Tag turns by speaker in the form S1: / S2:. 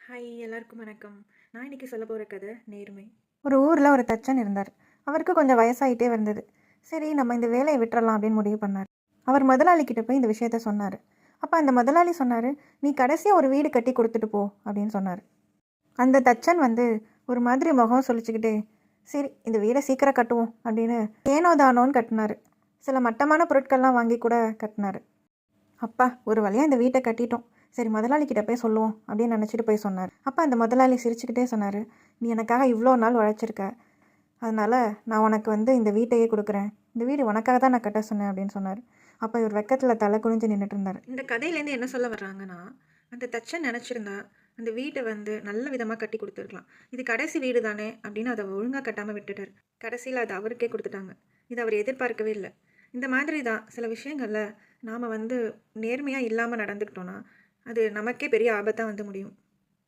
S1: Hi எல்லாருக்கும் வணக்கம். நான் இன்னைக்கு சொல்ல போகிற கதை நேர்மை.
S2: ஒரு ஊரில் ஒரு தச்சன் இருந்தார். அவருக்கு கொஞ்சம் வயசாகிட்டே வந்தது. சரி, நம்ம இந்த வேலையை விட்டுறலாம் அப்படின்னு முடிவு பண்ணார். அவர் முதலாளிகிட்ட போய் இந்த விஷயத்த சொன்னார். அப்போ அந்த முதலாளி சொன்னார், நீ கடைசியாக ஒரு வீடு கட்டி கொடுத்துட்டு போ அப்படின்னு சொன்னார். அந்த தச்சன் ஒரு மாதிரி முகம் சொல்லிச்சுக்கிட்டே, சரி இந்த வீடை சீக்கிரம் கட்டுவோம் அப்படின்னு ஏனோ தானோன்னு கட்டினார். சில மட்டமான பொருட்கள்லாம் வாங்கி கூட கட்டினார். அப்பா, ஒரு வழியாக இந்த வீட்டை கட்டிட்டோம், சரி முதலாளிக்கிட்ட போய் சொல்லுவோம் அப்படின்னு நினச்சிட்டு போய் சொன்னார். அப்போ அந்த முதலாளி சிரிச்சுக்கிட்டே சொன்னார், நீ எனக்காக இவ்வளோ நாள் உழைச்சிருக்க, அதனால் நான் உனக்கு இந்த வீட்டையே கொடுக்குறேன், இந்த வீடு உனக்காக தான் நான் கட்ட சொன்னேன் அப்படின்னு சொன்னார். அப்போ இவர் வெக்கத்தில் தலை குனிஞ்சு நின்றுட்டு இருந்தார்.
S1: இந்த கதையிலேருந்து என்ன சொல்ல வர்றாங்கன்னா, அந்த தச்சன் நினச்சிருந்தா அந்த வீட்டை நல்ல விதமாக கட்டி கொடுத்துருக்கலாம். இது கடைசி வீடு தானே அப்படின்னு அதை ஒழுங்காக கட்டாமல் விட்டுட்டார். கடைசியில் அது அவருக்கே கொடுத்துட்டாங்க. இது அவர் எதிர்பார்க்கவே இல்லை. இந்த மாதிரி தான் சில விஷயங்களில் நாம் நேர்மையாக இல்லாமல் நடந்துக்கிட்டோன்னா அது நமக்கே பெரிய ஆபத்தாக முடியும்.